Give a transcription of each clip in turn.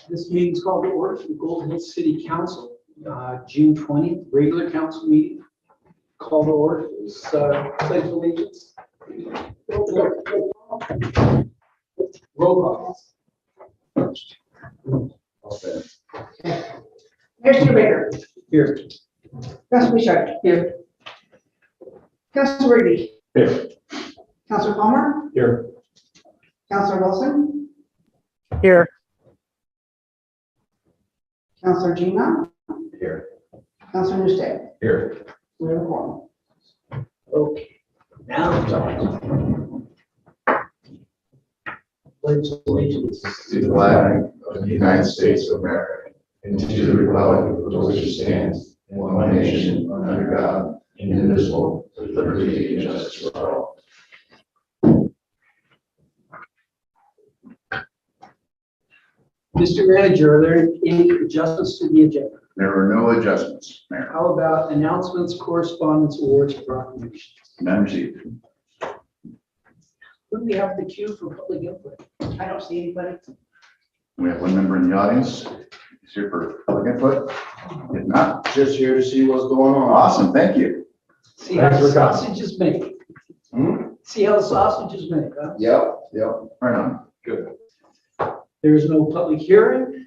This meeting is called to order for the Golden Hills City Council, June 20th, regular council meeting. Call to order, is pledge of allegiance. Roll call. Mr. Baker. Here. Councilor Bishop. Here. Councilor Rigby. Here. Councilor Palmer. Here. Councilor Wilson. Here. Councilor Gina. Here. Councilor Newstead. Here. We have a quorum. Okay. Now, John. Pledge of allegiance. To the flag of the United States of America, and to the republic for which it stands, one nation, under God, indivisible, with liberty and justice for all. Mr. Manager, are there any adjustments to the agenda? There are no adjustments, Mayor. How about announcements, correspondence, awards, and proclamations? None received. Who do we have the queue for public input? I don't see anybody. We have one member in the audience. He's here for public input. If not, Just here to see what's going on. awesome, thank you. See how Thanks the for coming. sausage is made. Hmm? See how the sausage is made, huh? Yep. Right on. Good. There is no public hearing.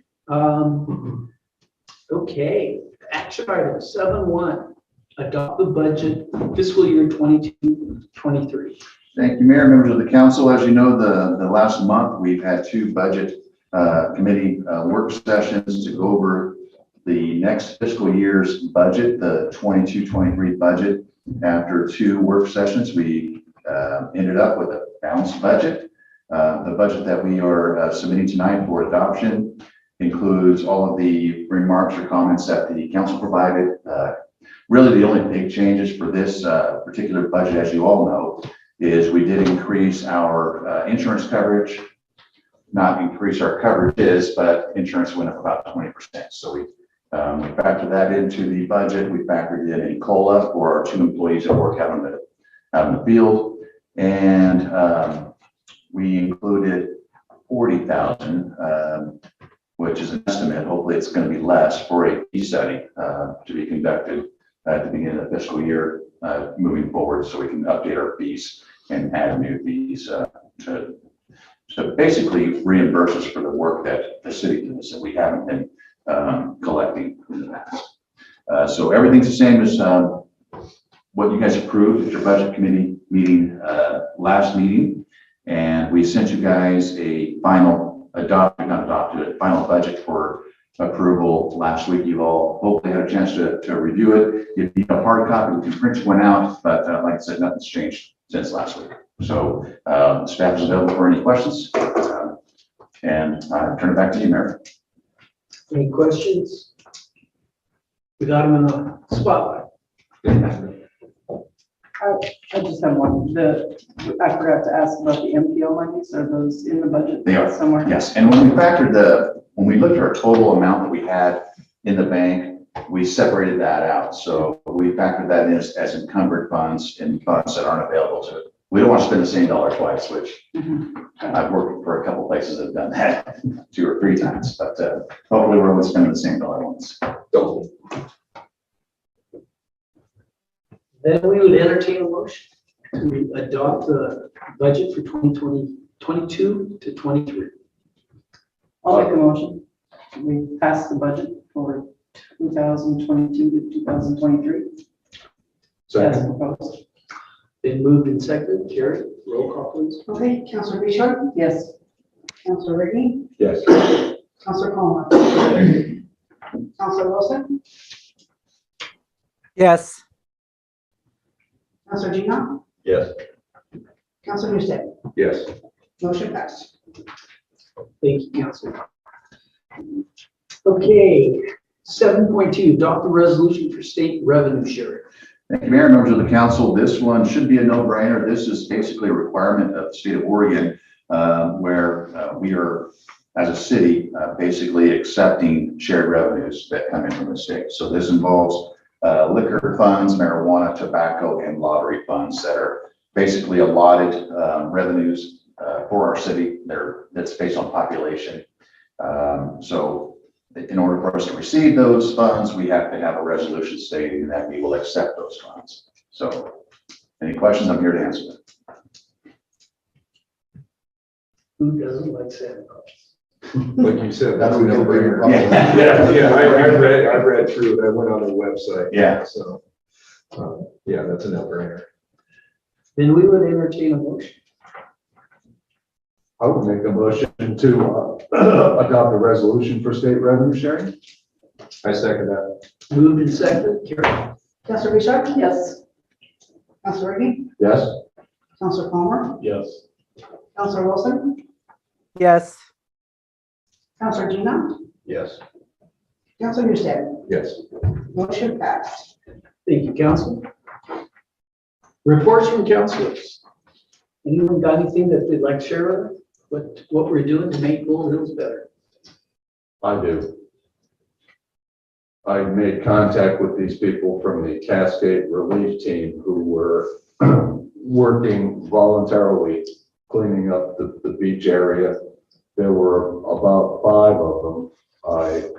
Okay, action item 7.1, adopt the budget fiscal year 22-23. Thank you, Mayor, members of the council. As you know, the last month, we've had two budget committee work sessions to go over the next fiscal year's budget, the 22-23 budget. After two work sessions, we ended up with a balanced budget. The budget that we are submitting tonight for adoption includes all of the remarks or comments that the council provided. Really, the only big changes for this particular budget, as you all know, is we did increase our insurance coverage, not increase our coverages, but insurance went up about 20%. So we factored that into the budget. We factored in a COLA for our two employees that work out in the field. And we included 40,000, which is an estimate. Hopefully it's going to be less, for a fee study to be conducted at the beginning of the fiscal year moving forward, so we can update our fees and add new fees to basically reimburse us for the work that the city does that we haven't been collecting in the past. So everything's the same as what you guys approved at your budget committee meeting last meeting, and we sent you guys a final final budget for approval last week. You've all hopefully had a chance to review it. If you need a hard copy, we can print one out, but like I said, nothing's changed since last week. So staff is available for any questions. And I turn it back to you, Mayor. Any questions? We got them in the spotlight. I just have one. I forgot to ask about the MPO monies. Are those in the budget? They are. Somewhere? Yes, and when we looked at our total amount that we had in the bank, we separated that out. So we factored that in as encumbered funds and funds that aren't available to it. We don't want to spend the same dollar twice, which I've worked for a couple places that have done that 2 or 3 times, but hopefully we're only spending the same dollar once. Then we would entertain a motion to adopt the budget for 2022 to 23. I'll make a motion. We pass the budget for 2022 to 2023. As proposed. Been moved and seconded. Carrie, roll call please. Okay, Councilor Bishop. Yes. Councilor Rigby. Yes. Councilor Palmer. Councilor Wilson. Yes. Councilor Gina. Yes. Councilor Newstead. Yes. Motion passed. Thank you, Council. Okay, 7.2, adopt the resolution for state revenue sharing. Thank you, Mayor, members of the council. This one should be a no-brainer. This is basically a requirement of the state of Oregon, where we are, as a city, basically accepting shared revenues that come in from the state. So this involves liquor funds, marijuana, tobacco, and lottery funds that are basically allotted revenues for our city. That's based on population. So in order for us to receive those funds, we have to have a resolution stating that we will accept those funds. So any questions, I'm here to answer them. Who doesn't like Santa Claus? Like you said, that's a That would be a no-brainer. brainer. Yeah, I read through it. I went on their website. Yeah. So, yeah, that's a no-brainer. Then we would entertain a motion. I would make a motion to adopt a resolution for state revenue sharing. I second that. Moved and seconded, carried. Counselor Richard? Yes. Counselor Reagan? Yes? Counselor Palmer? Yes. Counselor Wilson? yes, Counselor Gina? Yes. Counselor Newstead? Yes. Motion passed. Thank you, council. Reports from councilors. Anyone got anything that they'd like to share with us? What we're doing to make Gold Hills better? I do. I made contact with these people from the Cascade Relief Team who were working voluntarily cleaning up the beach area. There were about 5 of them. I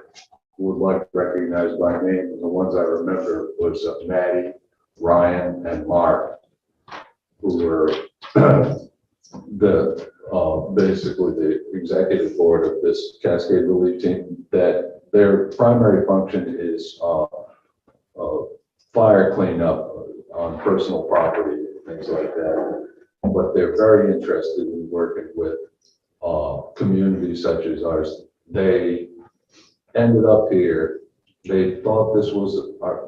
would like to recognize by name, and the ones I remember was Maddie, Ryan, and Mark, who were basically the executive board of this Cascade Relief Team, that their primary function is fire cleanup on personal property, things like that. But they're very interested in working with communities such as ours. They ended up here. They thought this was,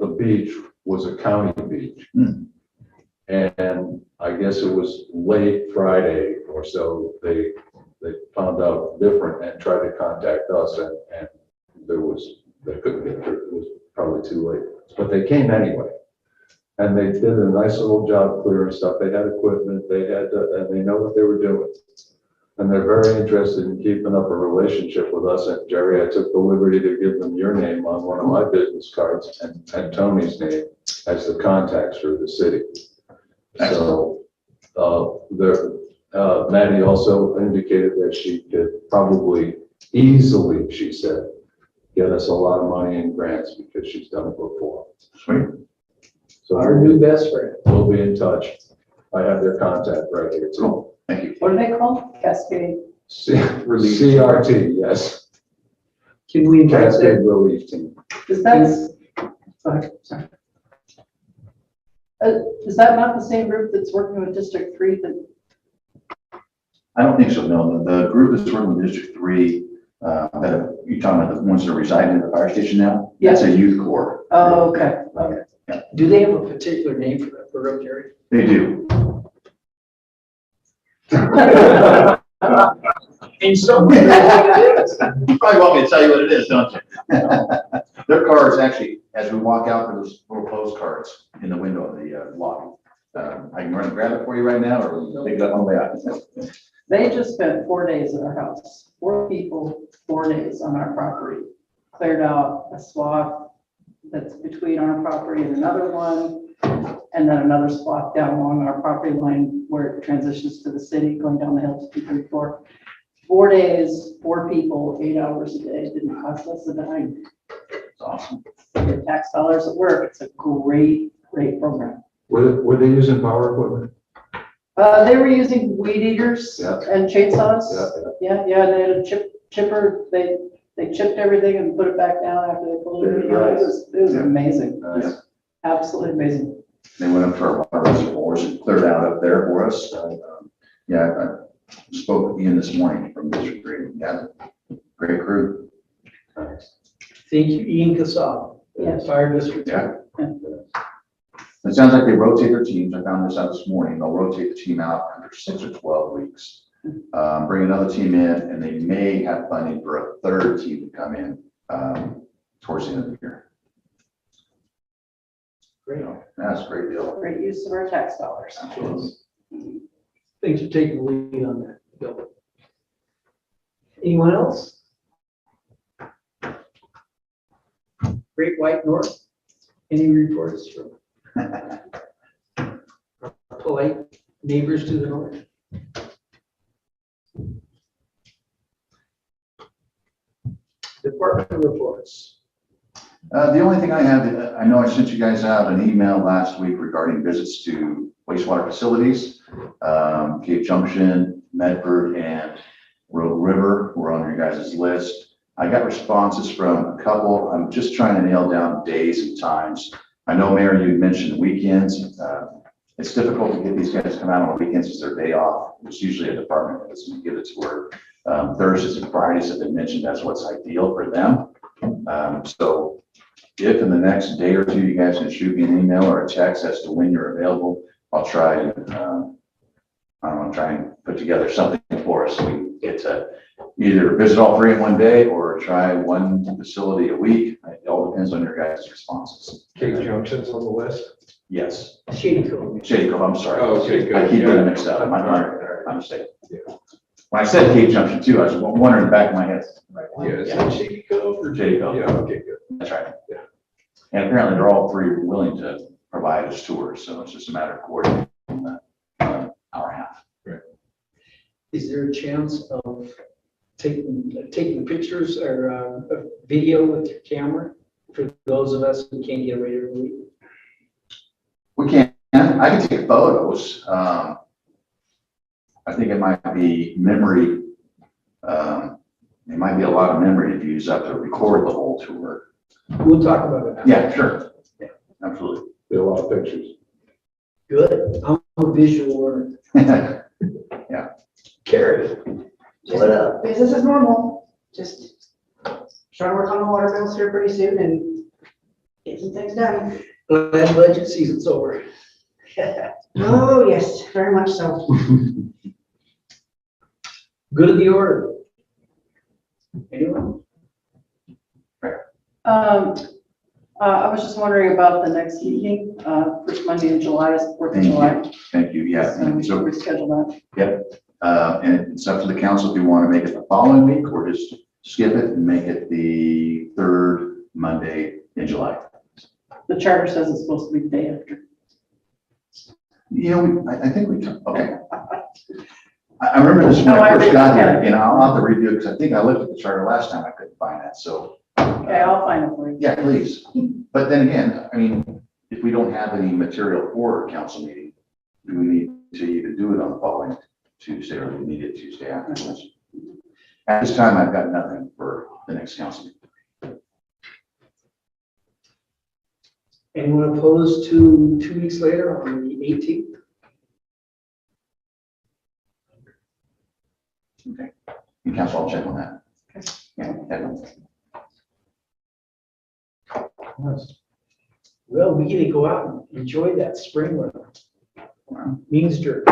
the beach was a county beach. And I guess it was late Friday or so, they found out different and tried to contact us, and they couldn't get through. It was probably too late, but they came anyway. And they did a nice little job clearing stuff. They had equipment, and they know what they were doing. And they're very interested in keeping up a relationship with us. And Jerry, I took the liberty to give them your name on one of my business cards and Tony's name as the contacts for the city. So, Maddie also indicated that she could probably easily, she said, get us a lot of money in grants because she's done it before. Sweet. So Our new best friend. we'll be in touch. I have their contact right here too. Cool. Thank you. What are they called? Cascade? CRT, yes. Can we invite Cascade them? Relief Team. Is that, sorry. Is that not the same group that's working with District 3 that? I don't think so, no. The group that's working with District 3, you're talking about the ones that are residing at the fire station now? Yes. That's a youth corps. Oh, okay, okay. Do they have a particular name for that program, Jerry? They do. In some way, it is. You probably want me to tell you what it is, don't you? Their cards, actually, as we walk out, there's little postcards in the window of the lobby. I can run and grab it for you right now, or pick it up on the way out. They just spent 4 days at our house, 4 people, 4 days on our property, cleared out a swath that's between our property and another one, and then another swath down along our property line where it transitions to the city, going down the hill to 234. 4 days, 4 people, 8 hours a day, didn't cost us a dime. It's awesome. Your tax dollars at work, it's a great, great program. Were they using power equipment? They were using weed eaters Yeah. and chainsaws. Yeah. Yeah, they had a chipper, they chipped everything and put it back down after they pulled it. It was Yeah. amazing. Nice. Absolutely amazing. They went up to our water reservoirs and cleared out up there for us. Yeah, I spoke with Ian this morning from District 3. Yeah, great crew. Thank you, Ian Casal, Yes. Fire District. Yeah. It sounds like they rotate their teams. I found this out this morning. They'll rotate the team out after 6 or 12 weeks. Bring another team in, and they may have funding for a third team to come in towards the end of the year. Great. So, that's a great deal. Great use of our tax dollars. Thanks for taking the lead on that, Bill. Anyone else? Great White North, any reports from our polite neighbors to the north? Department reports. The only thing I have, I know I sent you guys out an email last week regarding visits to wastewater facilities. Cape Junction, Medford, and Rogue River were on your guys' list. I got responses from a couple. I'm just trying to nail down days and times. I know, Mayor, you mentioned weekends. It's difficult to get these guys to come out on the weekends as their day off. It's usually a department that doesn't give it to work. Thursdays and Fridays have been mentioned. That's what's ideal for them. So if in the next day or two, you guys can shoot me an email or a text as to when you're available, I'll try and put together something for us. So we can get to either visit all three in one day or try one facility a week. It all depends on your guys' responses. Cape Junction's on the list? Yes. Shady Cove. Shady Cove, I'm sorry. Oh, okay, good. I keep getting mixed up. My mistake. When I said Cape Junction too, I was wondering in the back of my head. Yeah, is that Shady Cove or? Shady Cove. Yeah, okay, good. That's right. Yeah. And apparently they're all three willing to provide us tours, so it's just a matter of coordinating the hour and a half. Is there a chance of taking pictures or a video with your camera for those of us who can't get away every week? We can, I can take photos. I think it might be memory. It might be a lot of memory to use up to record the whole tour. We'll talk about it. after. Yeah, sure. Yeah, absolutely. Be a lot of pictures. Good. I'm a visual learner. Carrie, what up? Business as normal, just trying to work on the water bills here pretty soon and get some things done. Glad budget season's over. Oh, yes, very much so. Good of the order. Anyone? I was just wondering about the next meeting, first Monday in July is 4th of July. Thank you, yeah. So we should So, reschedule that. and it's up to the council if you want to make it the following week or just skip it and make it the third Monday in July. The charter says it's supposed to be the day after. You know, I think we, okay. I remember this when Oh, I I first got here, read it. and I'll have to review it because I think I looked at the charter last time, I couldn't find that, so. Okay, I'll find it for you. Yeah, please. But then again, I mean, if we don't have any material for a council meeting, do we need to even do it on the following Tuesday or do we need it Tuesday afterwards? At this time, I've got nothing for the next council meeting. Anyone opposed to 2 weeks later on the 18th? Okay. And council, I'll check on that. Yeah, definitely. Well, we get to go out and enjoy that spring weather. Wow. Means dirt.